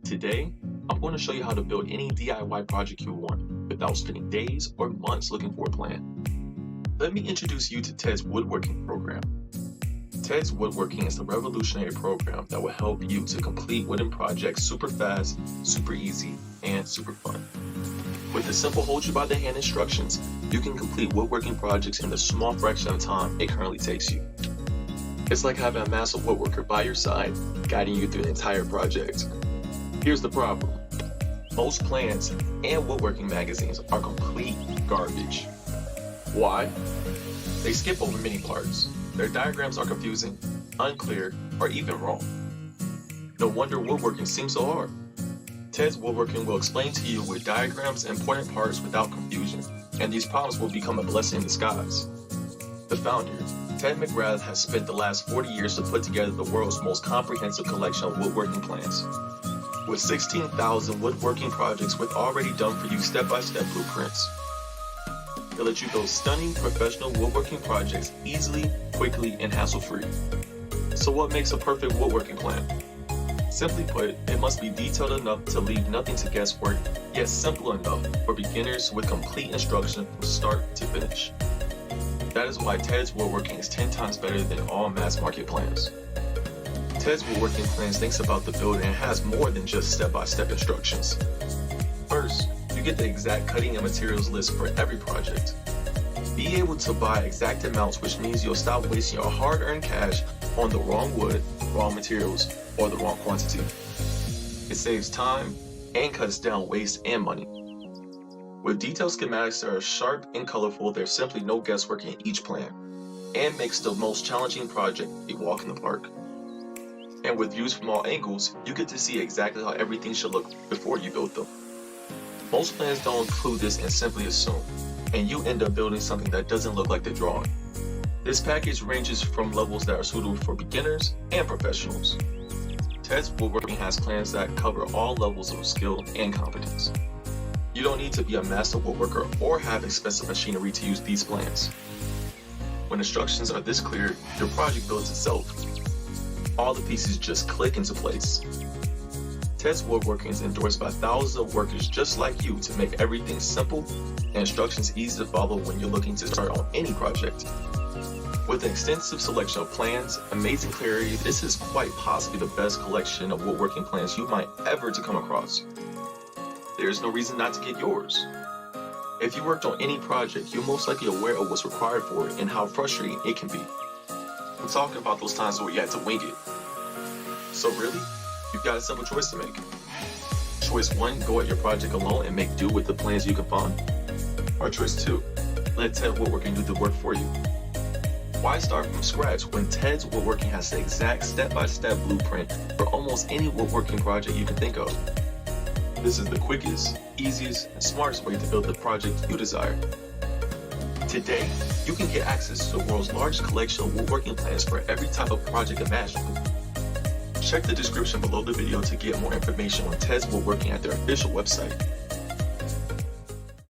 Today, I'm going to show you how to build any DIY project you want without spending days or months looking for a plan. Let me introduce you to Teds Woodworking Program. Teds Woodworking is a revolutionary program that will help you to complete wooden projects super fast, super easy, and super fun. With the simple hold you by the hand instructions, you can complete woodworking projects in the small fraction of time it currently takes you. It's like having a master woodworker by your side, guiding you through the entire project. Here's the problem. Most plans and woodworking magazines are complete garbage. Why? They skip over many parts. Their diagrams are confusing, unclear, or even wrong. No wonder woodworking seems so hard. Teds Woodworking will explain to you with diagrams important parts without confusion, and these problems will become a blessing in disguise. The founder, Ted McGrath, has spent the last 40 years to put together the world's most comprehensive collection of woodworking plans. With 16,000 woodworking projects with already done for you step-by-step blueprints. They'll let you build stunning professional woodworking projects easily, quickly, and hassle-free. So what makes a perfect woodworking plan? Simply put, it must be detailed enough to leave nothing to guesswork, yet simple enough for beginners with complete instruction from start to finish. That is why Teds Woodworking is 10 times better than all mass market plans. Teds Woodworking Plans thinks about the builder and has more than just step-by-step instructions. First, you get the exact cutting and materials list for every project. Be able to buy exact amounts, which means you'll stop wasting your hard-earned cash on the wrong wood, wrong materials, or the wrong quantity. It saves time and cuts down waste and money. With detailed schematics that are sharp and colorful, there's simply no guesswork in each plan, and makes the most challenging project a walk in the park. And with views from all angles, you get to see exactly how everything should look before you build them. Most plans don't include this and simply assume, and you end up building something that doesn't look like the drawing. This package ranges from levels that are suitable for beginners and professionals. Teds Woodworking has plans that cover all levels of skill and competence. You don't need to be a master woodworker or have expensive machinery to use these plans. When instructions are this clear, your project builds itself. All the pieces just click into place. Teds Woodworking is endorsed by thousands of workers just like you to make everything simple and instructions easy to follow when you're looking to start on any project. With an extensive selection of plans, amazing clarity, this is quite possibly the best collection of woodworking plans you might ever to come across. There's no reason not to get yours. If you worked on any project, you're most likely aware of what's required for it and how frustrating it can be. I'm talking about those times where you had to wing it. So really, you've got a simple choice to make. Choice 1, go at your project alone and make do with the plans you can find. Or choice 2, let Teds Woodworking do the work for you. Why start from scratch when Teds Woodworking has the exact step-by-step blueprint for almost any woodworking project you can think of? This is the quickest, easiest, and smartest way to build the project you desire. Today, you can get access to the world's largest collection of woodworking plans for every type of project imaginable. Check the description below the video to get more information on Teds Woodworking at their official website.